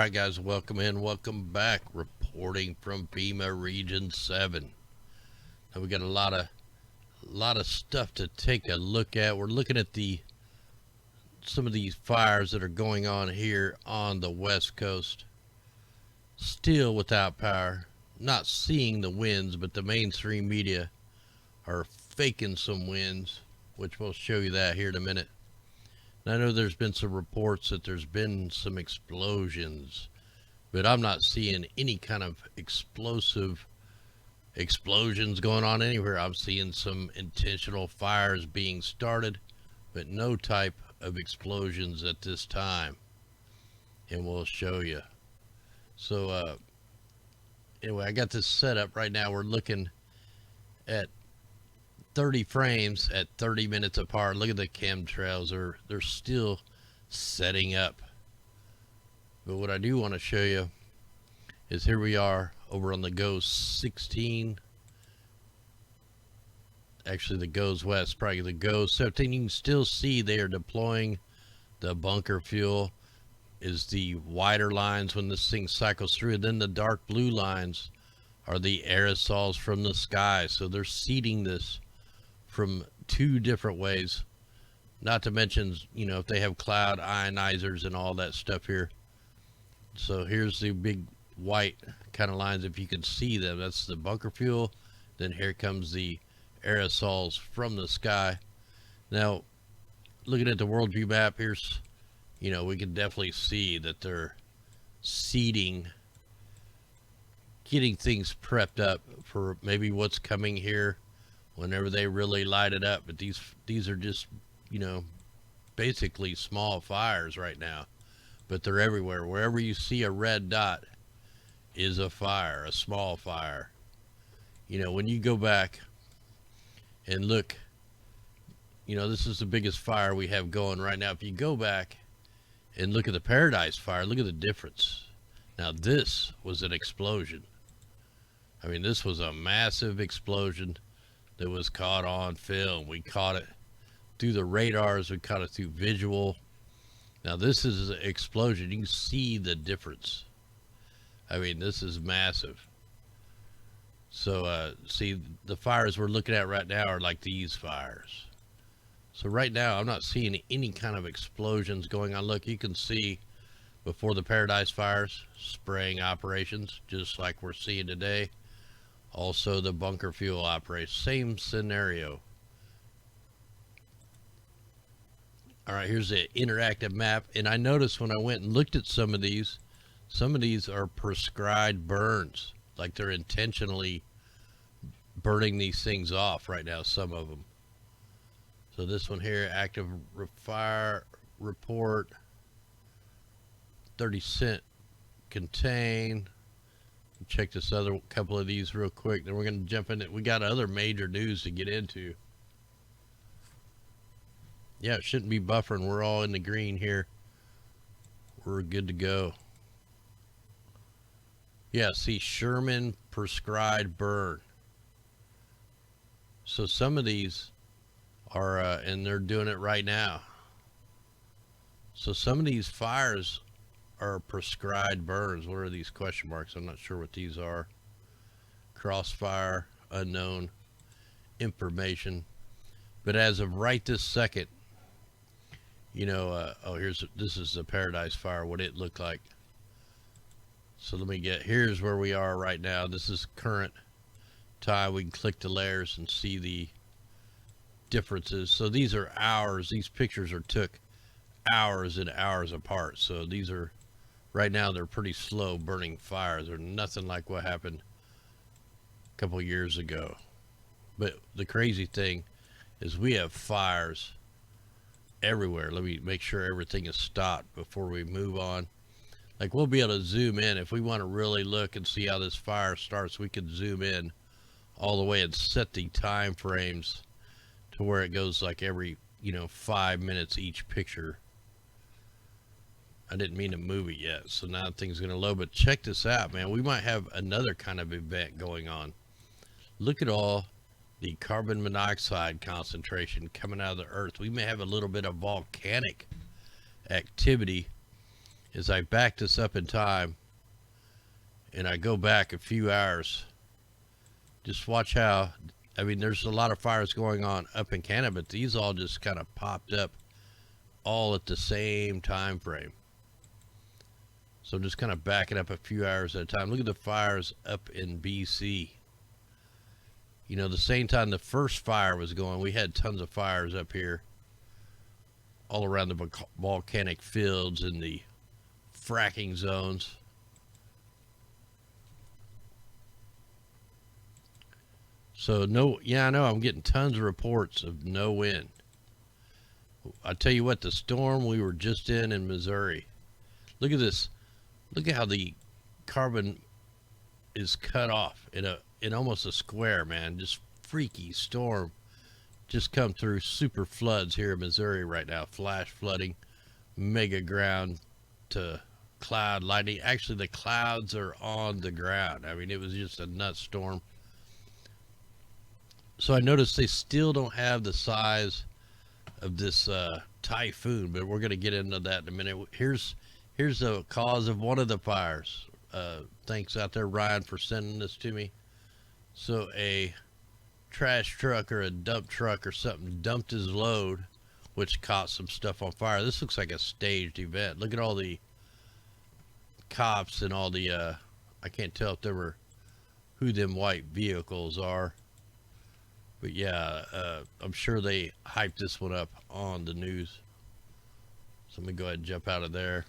Alright guys, welcome in, welcome back. Reporting from FEMA Region 7. Now we got a lot of stuff to take a look at. We're looking at some of these fires that are going on here on the West Coast. Still without power. Not seeing the winds, but the mainstream media are faking some winds, which we'll show you that here in a minute. I know there's been some reports that there's been some explosions, but I'm not seeing any kind of explosive explosions going on anywhere. I'm seeing some intentional fires being started, but no type of explosions at this time. And we'll show you. So anyway, I got this set up right now. We're looking at 30 frames at 30 minutes apart. Look at the chemtrails. They're still setting up. But what I do want to show you is here we are over on the GOES 16. Actually, the GOES West, probably the GOES 17. You can still see they are deploying the bunker fuel. Is the wider lines when this thing cycles through. And then the dark blue lines are the aerosols from the sky. So they're seeding this from two different ways, not to mention, you know, if they have cloud ionizers and all that stuff here. So here's the big white kind of lines, if you can see them. That's the bunker fuel. Then here comes the aerosols from the sky. Now looking at the worldview map, here's, you know, we can definitely see that they're seeding, getting things prepped up for maybe what's coming here whenever they really light it up. But these are just, you know, basically small fires right now, but they're everywhere. Wherever you see a red dot is a fire, a small fire. You know, when you go back and look, you know, this is the biggest fire we have going right now. If you go back and look at the Paradise fire, look at the difference. Now this was an explosion. I mean, this was a massive explosion that was caught on film. We caught it through the radars. We caught it through visual. Now this is an explosion. You can see the difference. I mean, this is massive. So see, the fires we're looking at right now are like these fires. So right now I'm not seeing any kind of explosions going on. Look, you can see before the Paradise fires, spraying operations just like we're seeing today. Also the bunker fuel operation, same scenario. All right, here's the interactive map. And I noticed when I went and looked at some of these are prescribed burns. Like they're intentionally burning these things off right now, some of them. So this one here, active fire report, 30 cent contain. Check this other couple of these real quick, then we're going to jump in it. We got other major news to get into. Yeah, it shouldn't be buffering. We're all in the green here. We're good to go. Yeah, see, Sherman prescribed burn. So some of these are and they're doing it right now. So some of these fires are prescribed burns. What are these question marks? I'm not sure what these are. Crossfire, unknown information. But as of right this second, you know, this is the Paradise fire, what it looked like. So let me here's where we are right now. This is current time. We can click the layers and see the differences. So these are hours. These pictures are took hours and hours apart. So these are, right now, they're pretty slow burning fires. They're nothing like what happened a couple years ago. But the crazy thing is we have fires everywhere. Let me make sure everything is stopped before we move on. Like, we'll be able to zoom in. If we want to really look and see how this fire starts, we could zoom in all the way and set the time frames to where it goes like every, you know, 5 minutes each picture. I didn't mean to move it yet, so now things going to load. But check this out, man. We might have another kind of event going on. Look at all the carbon monoxide concentration coming out of the earth. We may have a little bit of volcanic activity is I back this up in time and I go back a few hours. Just watch how, I mean, there's a lot of fires going on up in Canada, but these all just kind of popped up all at the same time frame. So I'm just kind of backing up a few hours at a time. Look at the fires up in BC. You know, the same time the first fire was going, we had tons of fires up here all around the volcanic fields and the fracking zones. So no, yeah, I know I'm getting tons of reports of no wind. I tell you what, the storm we were just in Missouri. Look at this. Look at how the carbon is cut off in almost a square, man. Just freaky storm. Just come through, super floods here in Missouri right now. Flash flooding, mega ground to cloud lightning. Actually, the clouds are on the ground. I mean, it was just a nut storm. So I noticed they still don't have the size of this typhoon, but we're going to get into that in a minute. Here's the cause of one of the fires. Thanks out there, Ryan, for sending this to me. So a trash truck or a dump truck or something dumped his load, which caught some stuff on fire. This looks like a staged event. Look at all the cops and all the I can't tell if they were who them white vehicles are, but yeah, I'm sure they hyped this one up on the news. So let me go ahead and jump out of there.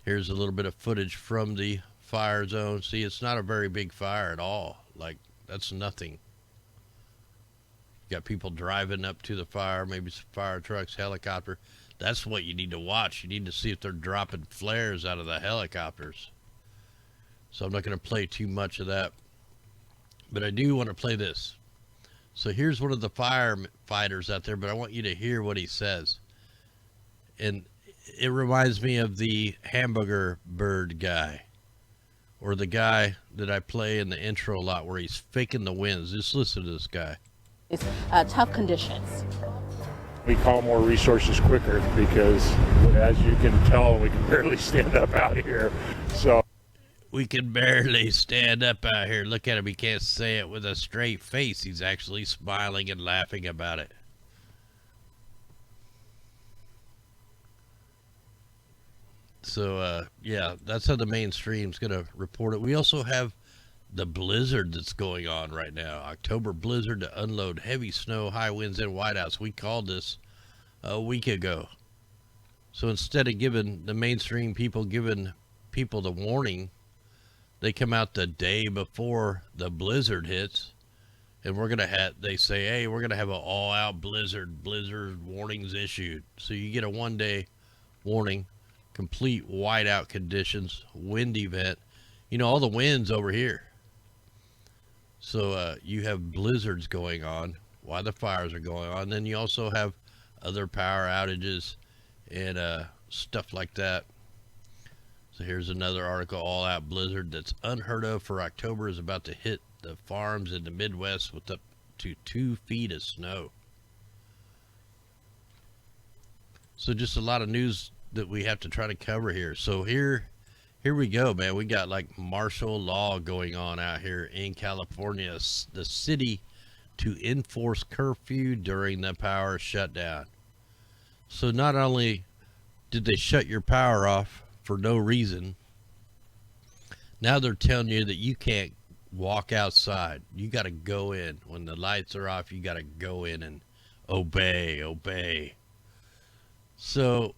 Here's a little bit of footage from the fire zone. See, it's not a very big fire at all. Like, that's nothing. You got people driving up to the fire, maybe some fire trucks, helicopter. That's what you need to watch. You need to see if they're dropping flares out of the helicopters. So I'm not going to play too much of that. But I do want to play this. So here's one of the firefighters out there, but I want you to hear what he says. And it reminds me of the hamburger bird guy, or the guy that I play in the intro a lot where he's faking the winds. Just listen to this guy. It's tough conditions. We call more resources quicker because, as you can tell, we can barely stand up out here. So we can barely stand up out here. Look at him. He can't say it with a straight face. He's actually smiling and laughing about it. So, yeah, that's how the mainstream's going to report it. We also have the blizzard that's going on right now. October blizzard to unload heavy snow, high winds, and whiteouts. We called this a week ago. So instead of giving the mainstream giving people the warning, they come out the day before the blizzard hits, and we're gonna have. They say, "Hey, we're gonna have an all-out blizzard warnings issued." So you get a one-day warning, complete whiteout conditions, wind event. You know, all the winds over here. So you have blizzards going on while the fires are going on. Then you also have other power outages and stuff like that. So here's another article, all out blizzard that's unheard of for October is about to hit the farms in the Midwest with up to 2 feet of snow. So just a lot of news that we have to try to cover here. So here we go, man. We got like martial law going on out here in California. The city to enforce curfew during the power shutdown. So not only did they shut your power off for no reason, now they're telling you that you can't walk outside. You got to go in. When the lights are off, you got to go in and obey. So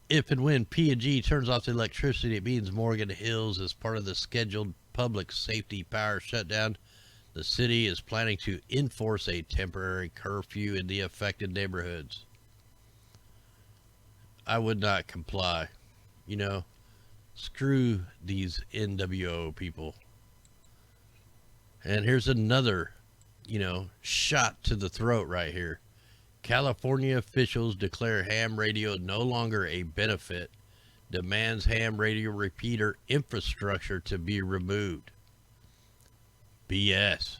if and when P&G turns off the electricity, it means Morgan Hills is part of the scheduled public safety power shutdown. The city is planning to enforce a temporary curfew in the affected neighborhoods. I would not comply. You know, screw these NWO people. And here's another, shot to the throat right here. California officials declare ham radio no longer a benefit, demands ham radio repeater infrastructure to be removed. BS.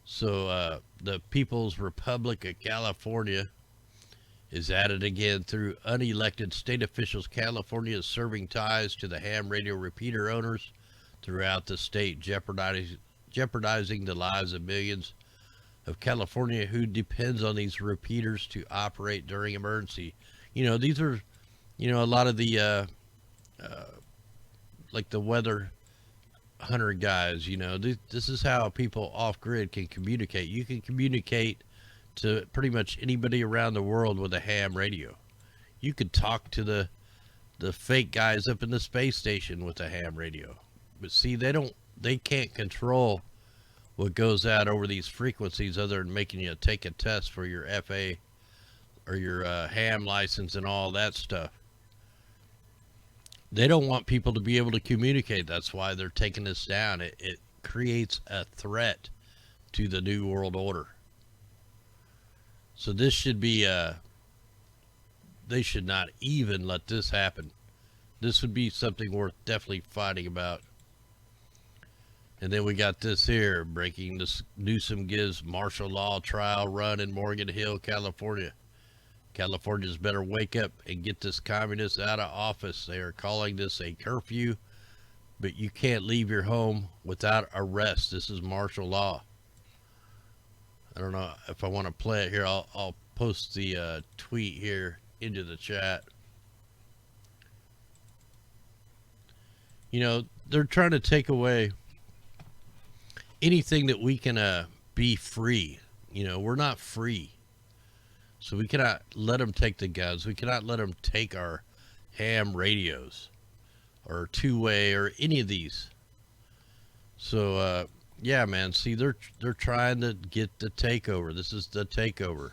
So the People's Republic of California is added again through unelected state officials. California is serving ties to the ham radio repeater owners throughout the state, jeopardizing the lives of millions of California who depends on these repeaters to operate during emergency. These are, a lot of the like the weather hunter guys. This is how people off grid can communicate. You can communicate to pretty much anybody around the world with a ham radio. You could talk to the fake guys up in the space station with a ham radio. But see, they can't control what goes out over these frequencies other than making you take a test for your FA or your ham license and all that stuff. They don't want people to be able to communicate. That's why they're taking this down. It creates a threat to the New World Order. So this should be, they should not even let this happen. This would be something worth definitely fighting about. And then we got this here, breaking this. Newsom gives martial law trial run in Morgan Hill, California. Californians better wake up and get this communist out of office. They are calling this a curfew, but you can't leave your home without arrest. This is martial law. I don't know if I want to play it here. I'll post the tweet here into the chat. They're trying to take away anything that we can be free. We're not free. So we cannot let them take the guns. We cannot let them take our ham radios or two-way or any of these. So, yeah, man. See, they're trying to get the takeover. This is the takeover.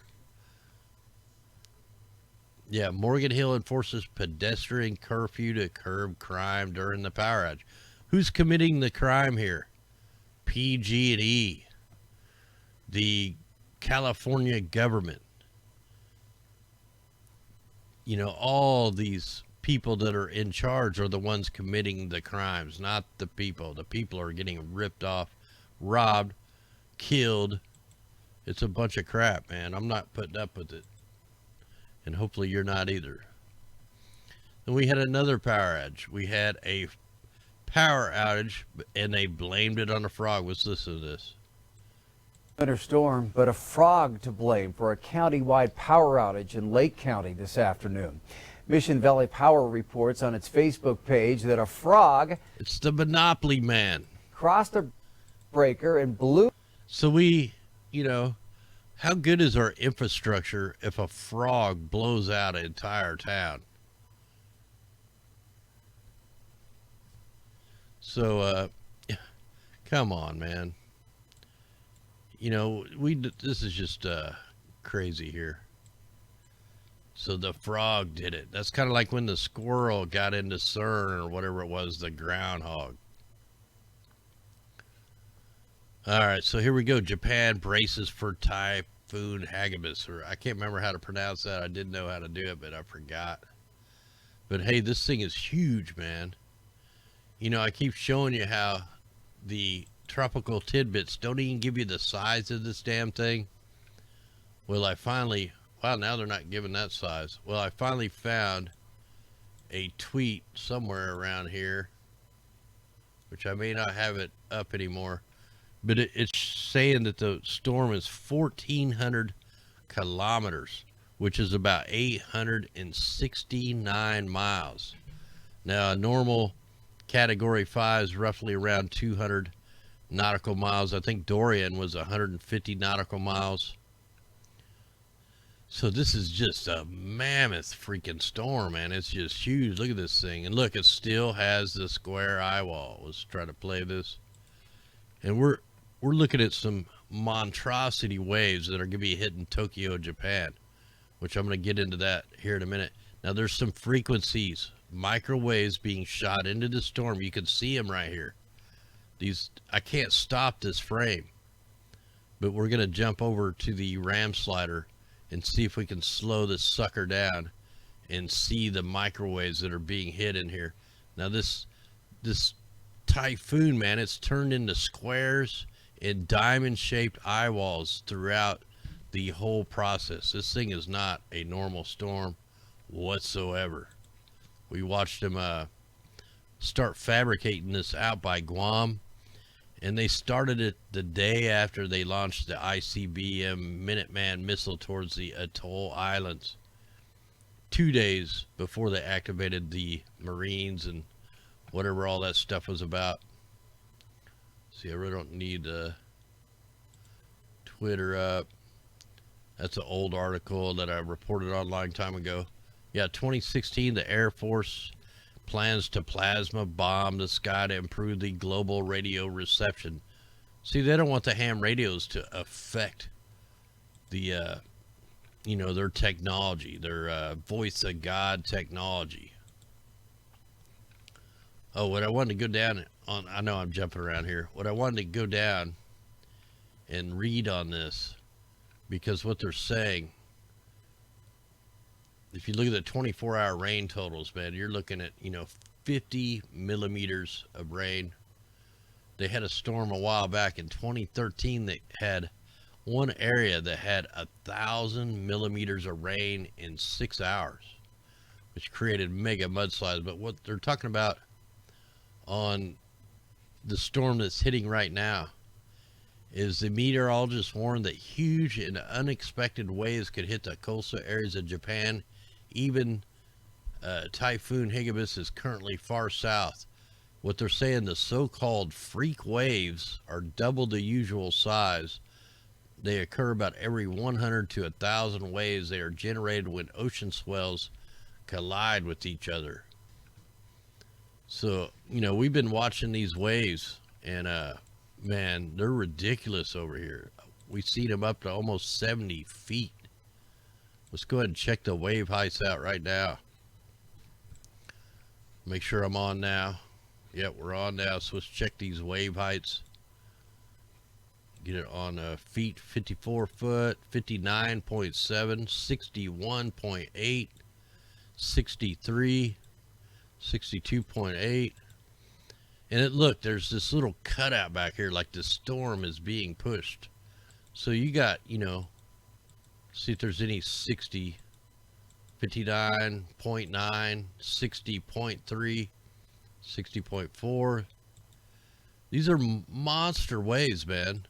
Yeah, Morgan Hill enforces pedestrian curfew to curb crime during the power outage. Who's committing the crime here? PG&E, the California government. All these people that are in charge are the ones committing the crimes, not the people. The people are getting ripped off, robbed, killed. It's a bunch of crap, man. I'm not putting up with it. And hopefully you're not either. Then we had another power outage. We had a power outage, and they blamed it on a frog. Let's listen to this. Winter storm, but a frog to blame for a county-wide power outage in Lake County this afternoon. Mission Valley Power reports on its Facebook page that a frog, it's the Monopoly man, crossed a breaker and blew. So how good is our infrastructure if a frog blows out an entire town? So, come on, man. This is just crazy here. So the frog did it. That's kind of like when the squirrel got into CERN or whatever it was, the groundhog. All right, so here we go. Japan braces for Typhoon Hagibis. Or I can't remember how to pronounce that. I did know how to do it, but I forgot. But hey, this thing is huge, man. I keep showing you how the tropical tidbits don't even give you the size of this damn thing. Well, now they're not giving that size. Well, I finally found a tweet somewhere around here, which I may not have it up anymore, but it's saying that the storm is 1,400 kilometers, which is about 869 miles. Now, a normal Category 5 is roughly around 200 nautical miles. I think Dorian was 150 nautical miles. So this is just a mammoth freaking storm, man. It's just huge. Look at this thing. And look, it still has the square eye wall. Let's try to play this. And we're looking at some monstrosity waves that are going to be hitting Tokyo, Japan, which I'm going to get into that here in a minute. Now, there's some frequencies, microwaves being shot into the storm. You can see them right here. I can't stop this frame, but we're going to jump over to the RAM slider and see if we can slow this sucker down and see the microwaves that are being hit in here. Now this typhoon, man, it's turned into squares and diamond shaped eye walls throughout the whole process. This thing is not a normal storm whatsoever. We watched them start fabricating this out by Guam, and they started it the day after they launched the ICBM Minuteman missile towards the Atoll Islands. 2 days before they activated the Marines and whatever all that stuff was about. See, I really don't need Twitter up. That's an old article that I reported on a long time ago. Yeah, 2016, the Air Force plans to plasma bomb the sky to improve the global radio reception. See, they don't want the ham radios to affect the, their technology, their voice of God technology. Oh, what I wanted to go down on, I know I'm jumping around here. What I wanted to go down and read on this, because what they're saying, if you look at the 24-hour rain totals, man, you're looking at, 50 millimeters of rain. They had a storm a while back in 2013 that had one area that had 1,000 millimeters of rain in 6 hours, which created mega mudslides. But what they're talking about on the storm that's hitting right now is the meteorologists warned that huge and unexpected waves could hit the coastal areas of Japan. Even Typhoon Hagibis is currently far south. What they're saying, the so-called freak waves are double the usual size. They occur about every 100 to 1,000 waves. They are generated when ocean swells collide with each other. So, we've been watching these waves, and man, they're ridiculous over here. We've seen them up to almost 70 feet. Let's go ahead and check the wave heights out right now. Make sure I'm on now. Yep, we're on now. So let's check these wave heights. Get it on feet, 54 foot, 59.7, 61.8, 63, 62.8. And look, there's this little cutout back here, like the storm is being pushed. So you got, see if there's any 60, 59.9, 60.3, 60.4. These are monster waves, man.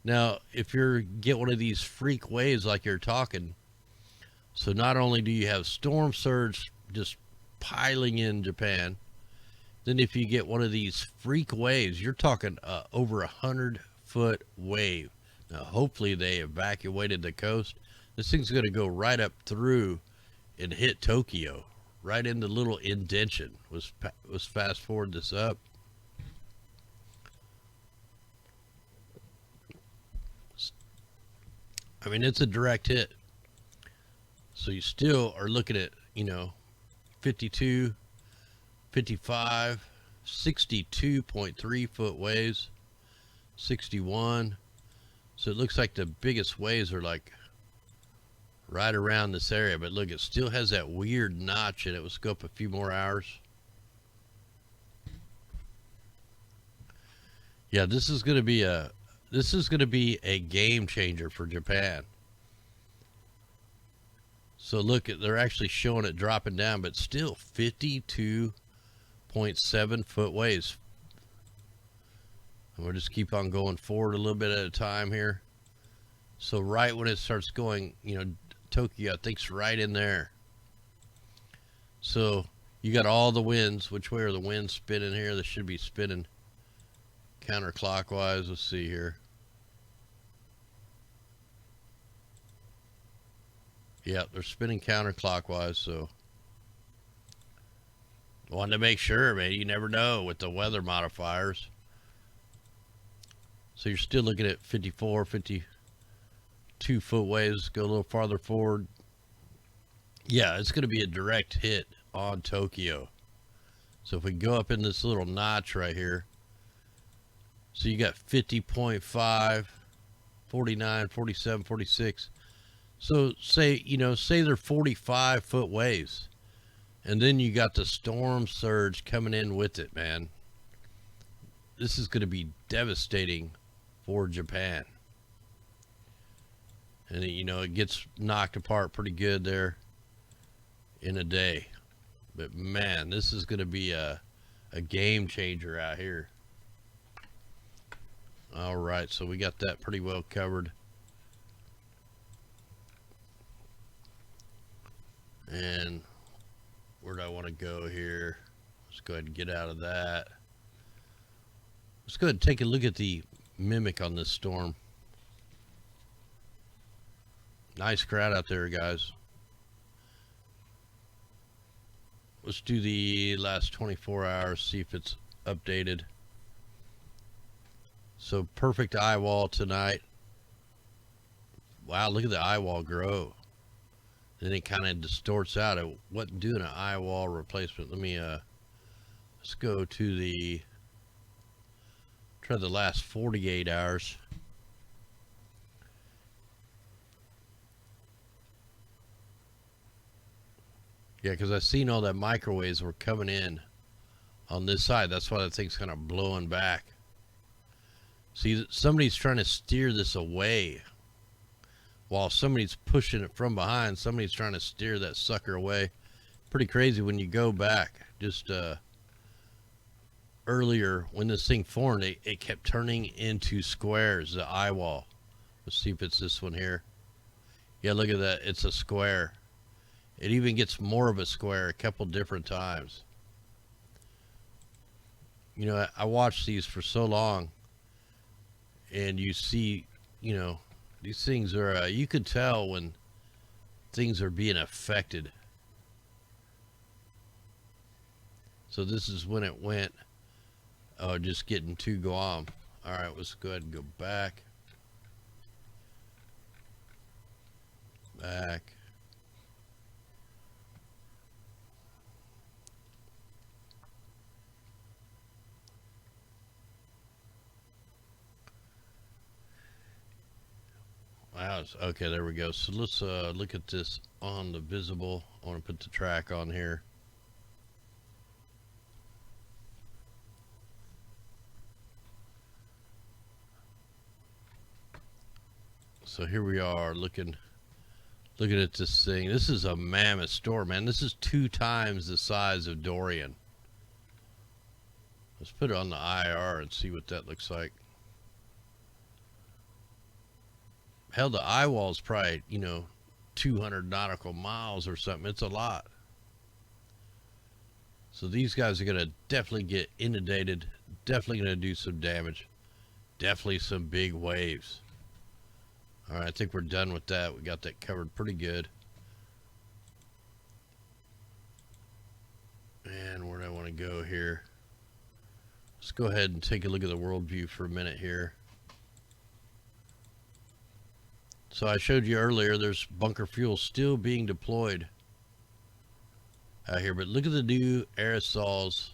Now, if you get one of these freak waves like you're talking, so not only do you have storm surge just piling in Japan, then if you get one of these freak waves, you're talking over 100-foot wave. Now, hopefully they evacuated the coast. This thing's going to go right up through and hit Tokyo, right in the little indention. Let's fast forward this up. I mean, it's a direct hit. So you still are looking at, 52, 55, 62.3 foot waves, 61. So it looks like the biggest waves are like right around this area, but look, it still has that weird notch in it. Let's go up a few more hours. Yeah, this is going to be a game changer for Japan. So look, they're actually showing it dropping down, but still 52.7 foot waves. And we'll just keep on going forward a little bit at a time here. So right when it starts going, Tokyo, I think's right in there. So you got all the winds. Which way are the winds spinning here? They should be spinning counterclockwise. Let's see here. Yeah, they're spinning counterclockwise, so wanted to make sure, man. You never know with the weather modifiers. So you're still looking at 54, 52 foot waves. Go a little farther forward. Yeah, it's going to be a direct hit on Tokyo. So if we go up in this little notch right here, so you got 50.5, 49, 47, 46. So say they're 45 foot waves, and then you got the storm surge coming in with it, man. This is going to be devastating for Japan. And you know, it gets knocked apart pretty good there in a day. But man, this is going to be a game changer out here. All right, so we got that pretty well covered. And where do I want to go here? Let's go ahead and get out of that. Let's go ahead and take a look at the mimic on this storm. Nice crowd out there, guys. Let's do the last 24 hours, see if it's updated. So perfect eye wall tonight. Wow, look at the eye wall grow. Then it kind of distorts out. It wasn't doing an eye wall replacement. Let me let's go to the try the last 48 hours. Yeah, because I seen all that microwaves were coming in on this side. That's why that thing's kind of blowing back. See, somebody's trying to steer this away. While somebody's pushing it from behind, somebody's trying to steer that sucker away. Pretty crazy when you go back. Just earlier, when this thing formed, it kept turning into squares, the eye wall. Let's see if it's this one here. Yeah, look at that. It's a square. It even gets more of a square a couple different times. You know, I watched these for so long, and you see, you know, these things are, you could tell when things are being affected. So this is when it went, oh, just getting too glom. All right, let's go ahead and go back. Back. Wow. Okay, there we go. So let's look at this on the visible. I want to put the track on here. So here we are looking at this thing. This is a mammoth storm, man. This is 2 times the size of Dorian. Let's put it on the IR and see what that looks like. Hell, the eye wall is probably, you know, 200 nautical miles or something. It's a lot. So these guys are going to definitely get inundated. Definitely going to do some damage. Definitely some big waves. All right, I think we're done with that. We got that covered pretty good. And where do I want to go here? Let's go ahead and take a look at the worldview for a minute here. So I showed you earlier, there's bunker fuel still being deployed out here. But look at the new aerosols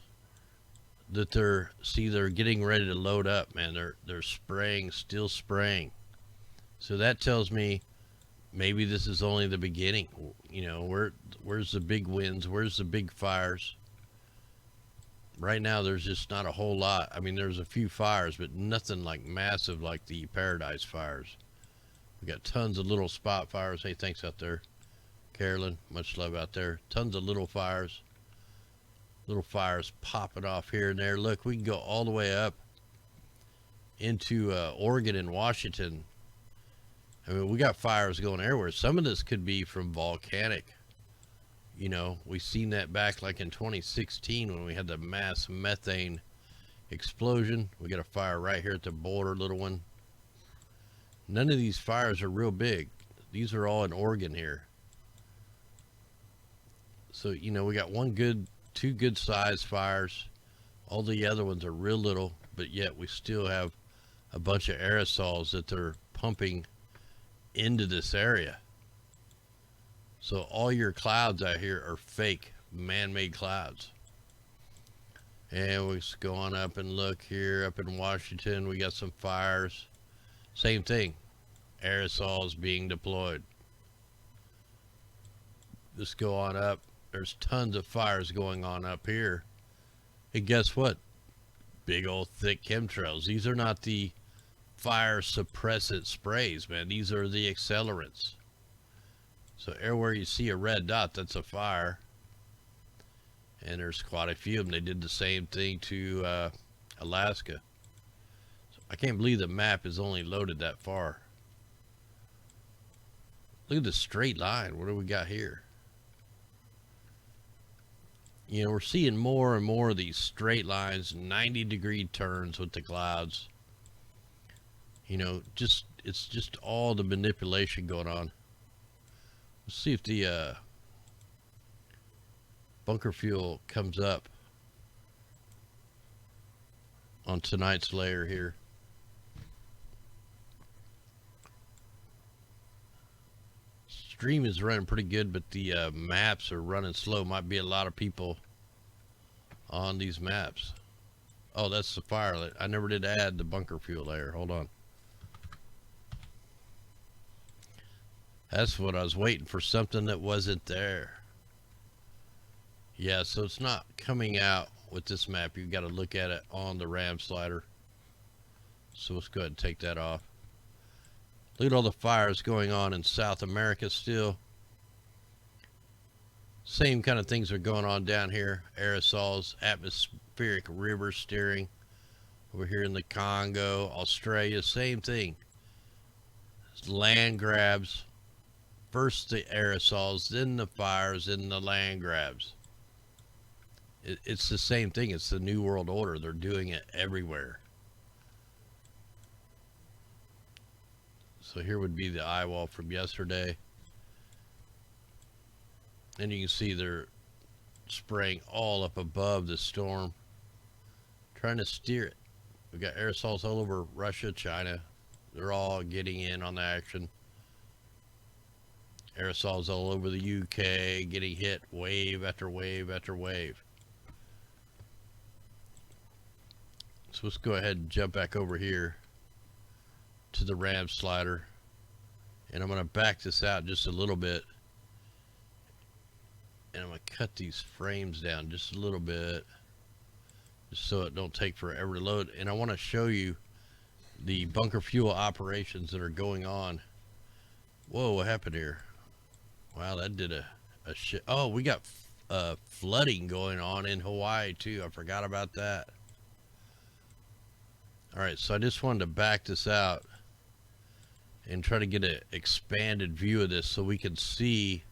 that they're getting ready to load up, man. They're spraying, still spraying. So that tells me maybe this is only the beginning. You know, where's the big winds? Where's the big fires? Right now, there's just not a whole lot. I mean, there's a few fires, but nothing like massive like the Paradise fires. We got tons of little spot fires. Hey, thanks out there, Carolyn. Much love out there. Tons of little fires. Little fires popping off here and there. Look, we can go all the way up into Oregon and Washington. I mean, we got fires going everywhere. Some of this could be from volcanic. You know, we seen that back like in 2016 when we had the mass methane explosion. We got a fire right here at the border, little one. None of these fires are real big. These are all in Oregon here. So, you know, we got two good sized fires. All the other ones are real little, but yet we still have a bunch of aerosols that they're pumping into this area. So all your clouds out here are fake, man-made clouds. And we just go on up and look here up in Washington. We got some fires. Same thing, aerosols being deployed. Just go on up. There's tons of fires going on up here. And guess what? Big old thick chemtrails. These are not the fire suppressant sprays, man. These are the accelerants. So everywhere you see a red dot, that's a fire. And there's quite a few of them. They did the same thing to Alaska. So I can't believe the map is only loaded that far. Look at the straight line. What do we got here? You know, we're seeing more and more of these straight lines, 90-degree turns with the clouds. You know, it's just all the manipulation going on. Let's see if the bunker fuel comes up on tonight's layer here. Stream is running pretty good, but the maps are running slow. Might be a lot of people on these maps. Oh, that's the fire. I never did add the bunker fuel layer. Hold on. That's what I was waiting for, something that wasn't there. Yeah, so it's not coming out with this map. You've got to look at it on the RAM slider. So let's go ahead and take that off. Look at all the fires going on in South America still. Same kind of things are going on down here. Aerosols, atmospheric river steering. Over here in the Congo, Australia, same thing. It's land grabs. First the aerosols, then the fires, then the land grabs. It's the same thing. It's the New World Order. They're doing it everywhere. So here would be the eye wall from yesterday. And you can see they're spraying all up above the storm, trying to steer it. We've got aerosols all over Russia, China. They're all getting in on the action. Aerosols all over the UK, getting hit wave after wave after wave. So let's go ahead and jump back over here to the RAM slider. And I'm going to back this out just a little bit. And I'm going to cut these frames down just a little bit, just so it don't take forever to load. And I want to show you the bunker fuel operations that are going on. Whoa, what happened here? Wow, that did a shit. Oh, we got flooding going on in Hawaii too. I forgot about that. All right, so I just wanted to back this out and try to get an expanded view of this so we can see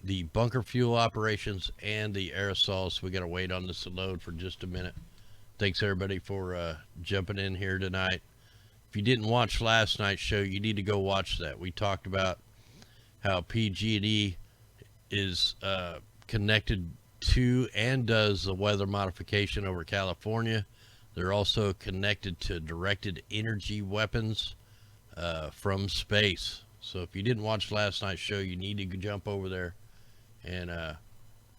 the bunker fuel operations and the aerosols. So we got to wait on this to load for just a minute. Thanks everybody for jumping in here tonight. If you didn't watch last night's show, you need to go watch that. We talked about how PG&E is connected to and does the weather modification over California. They're also connected to directed energy weapons from space. So if you didn't watch last night's show, you need to jump over there and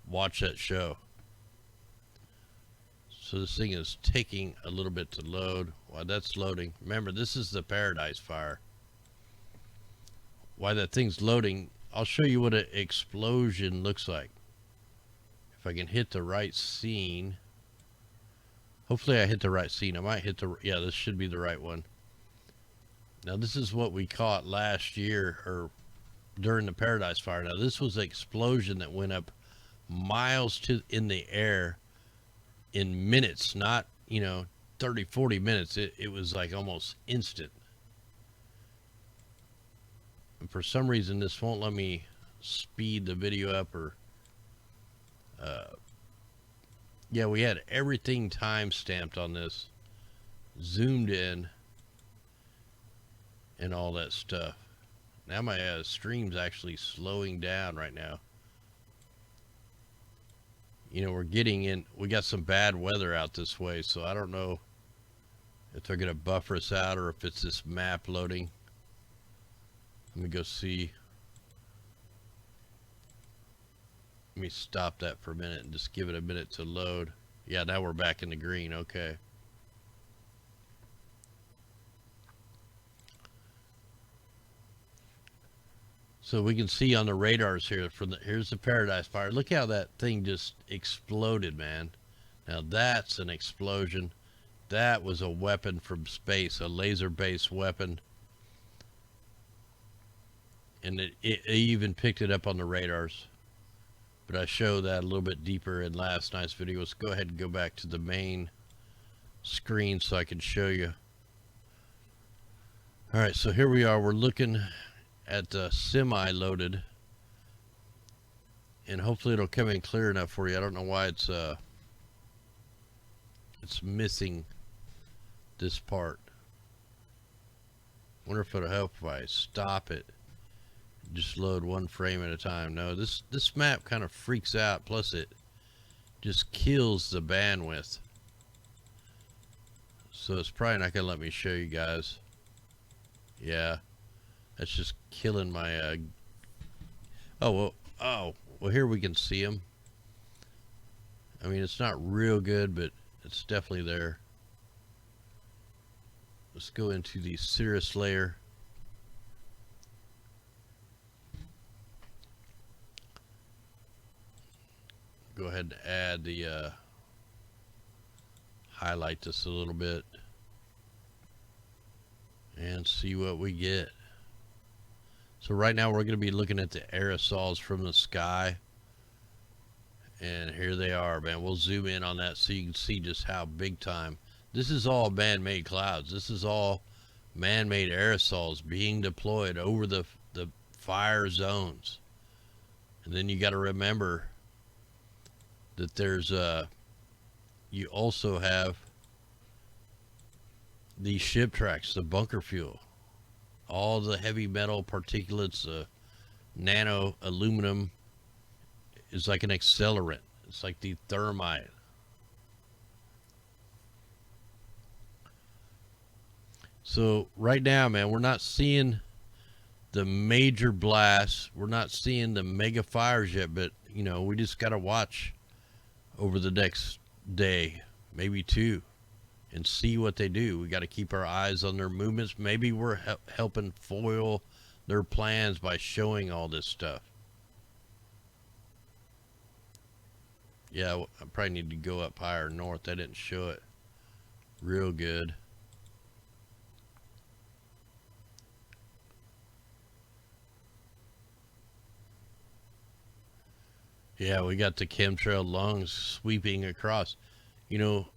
watch that show. So this thing is taking a little bit to load. While that's loading, remember this is the Paradise Fire. While that thing's loading, I'll show you what an explosion looks like. If I can hit the right scene. Hopefully I hit the right scene. I might hit the, yeah, this should be the right one. Now this is what we caught last year or during the Paradise Fire. Now this was an explosion that went up miles in the air in minutes, not, 30, 40 minutes. It was like almost instant. And for some reason this won't let me speed the video up or yeah, we had everything time stamped on this, zoomed in and all that stuff. Now my stream's actually slowing down right now. We're getting in, we got some bad weather out this way, so I don't know if they're gonna buffer us out or if it's this map loading. Let me go see. Let me stop that for a minute and just give it a minute to load. Yeah, now we're back in the green. Okay. So we can see on the radars here here's the Paradise Fire. Look how that thing just exploded, man. Now that's an explosion. That was a weapon from space, a laser-based weapon. And it even picked it up on the radars. But I showed that a little bit deeper in last night's video. Let's go ahead and go back to the main screen so I can show you. Alright, so here we are. We're looking at semi-loaded. And hopefully it'll come in clear enough for you. I don't know why it's missing this part. Wonder if it'll help if I stop it. Just load one frame at a time. No, this map kind of freaks out. Plus it just kills the bandwidth. So it's probably not going to let me show you guys. Yeah. That's just killing my... Oh, well, here we can see them. I mean, it's not real good, but it's definitely there. Let's go into the cirrus layer. Go ahead and add the highlight this a little bit and see what we get. So right now we're going to be looking at the aerosols from the sky, and here they are, man. We'll zoom in on that so you can see just how big time. This is all man-made clouds. This is all man-made aerosols being deployed over the fire zones. And then you got to remember that there's you also have these ship tracks, the bunker fuel, all the heavy metal particulates, nano aluminum is like an accelerant. It's like the thermite. So right now, man, we're not seeing the major blasts. We're not seeing the mega fires yet, but you know, we just got to watch over the next day, maybe two, and see what they do. We got to keep our eyes on their movements. Maybe we're helping foil their plans by showing all this stuff. Yeah, I probably need to go up higher north. I didn't show it real good. Yeah, we got the chemtrail lungs sweeping across. You know,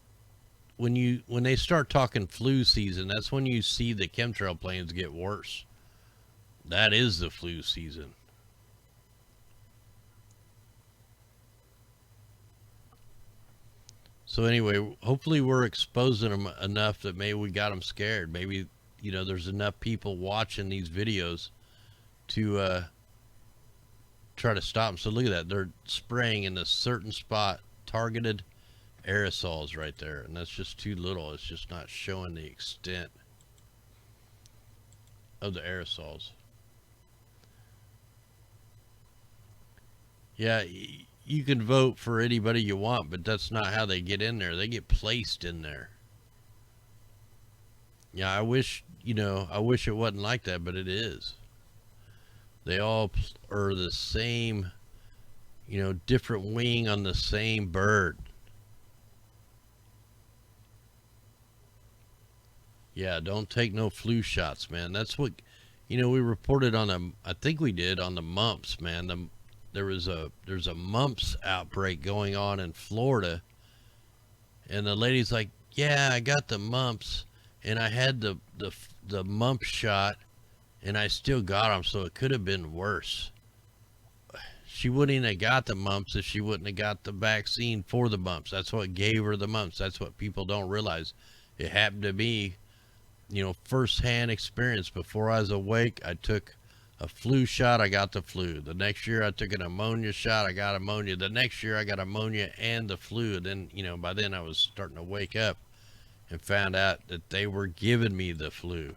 when they start talking flu season, that's when you see the chemtrail planes get worse. That is the flu season. So anyway, hopefully we're exposing them enough that maybe we got them scared. Maybe, you know, there's enough people watching these videos to try to stop them. So look at that. They're spraying in a certain spot, targeted aerosols right there. And that's just too little. It's just not showing the extent of the aerosols. Yeah, you can vote for anybody you want, but that's not how they get in there. They get placed in there. Yeah, I wish, you know, I wish it wasn't like that, but it is. They all are the same, you know, different wing on the same bird. Yeah, don't take no flu shots, man. That's what, you know, we reported on the, I think we did on the mumps, man. There's a mumps outbreak going on in Florida, and the lady's like, yeah, I got the mumps, and I had the mump shot, and I still got them, so it could have been worse. She wouldn't have got the mumps if she wouldn't have got the vaccine for the mumps. That's what gave her the mumps. That's what people don't realize. It happened to me, you know, first-hand experience. Before I was awake, I took a flu shot, I got the flu. The next year I took an pneumonia shot, I got pneumonia. The next year I got pneumonia and the flu. And then, you know, by then I was starting to wake up and found out that they were giving me the flu.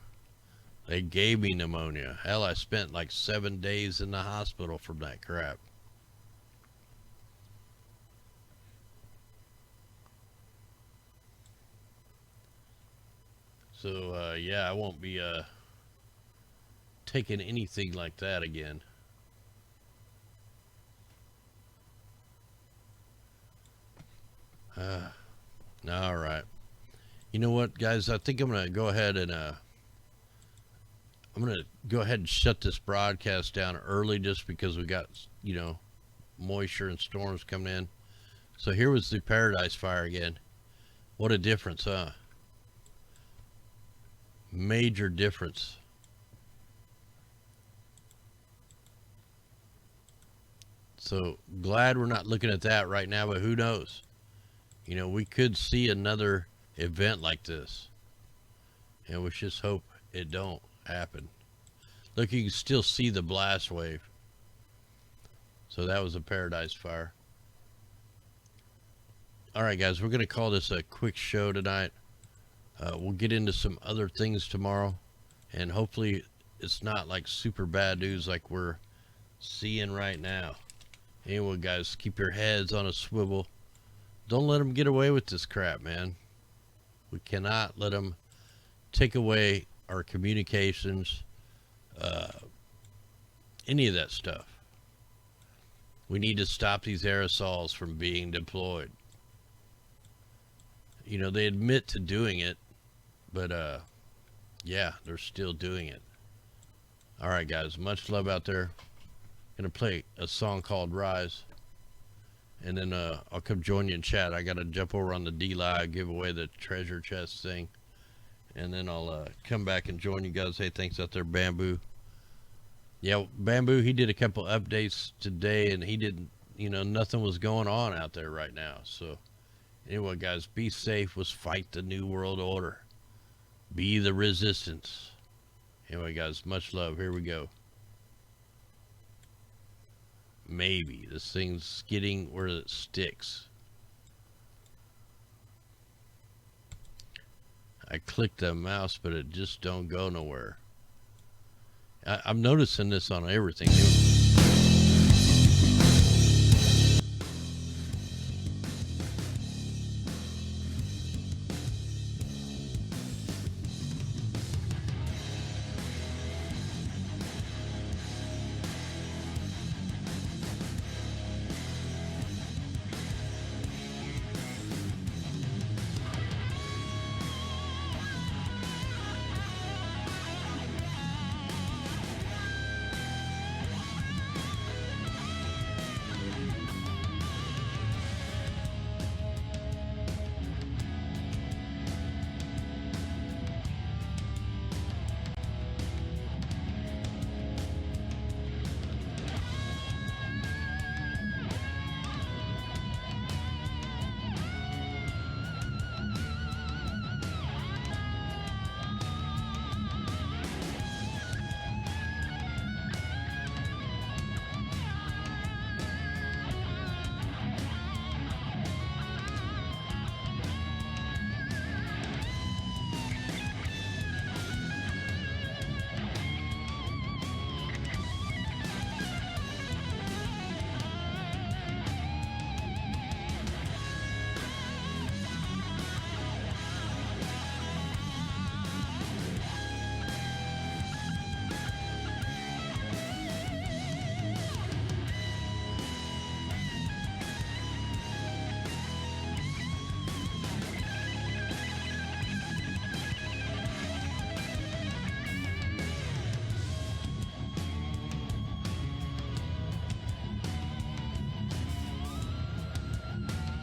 They gave me pneumonia. Hell, I spent like 7 days in the hospital from that crap. So, yeah, I won't be taking anything like that again. All right. You know what, guys? I think I'm gonna go ahead and shut this broadcast down early, just because we got, you know, moisture and storms coming in. So here was the Paradise Fire again. What a difference, huh? Major difference. So glad we're not looking at that right now, but who knows? You know, we could see another event like this, and we just hope it don't happen. Look, you can still see the blast wave. So that was a Paradise Fire. All right, guys, we're going to call this a quick show tonight. We'll get into some other things tomorrow, and hopefully it's not like super bad news like we're seeing right now. Anyway, guys, keep your heads on a swivel. Don't let them get away with this crap, man. We cannot let them take away our communications, any of that stuff. We need to stop these aerosols from being deployed. You know, they admit to doing it, but yeah, they're still doing it. All right, guys, much love out there. Gonna play a song called Rise, and then I'll come join you in chat. I gotta jump over on the D Live, give away the treasure chest thing, and then I'll come back and join you guys. Hey, thanks out there, Bamboo. Yeah, Bamboo, he did a couple updates today, and he didn't, you know, nothing was going on out there right now. So anyway, guys, be safe. Let's fight the New World Order. Be the resistance. Anyway, guys, much love. Here we go. Maybe this thing's getting where it sticks. I clicked the mouse, but it just don't go nowhere. I'm noticing this on everything.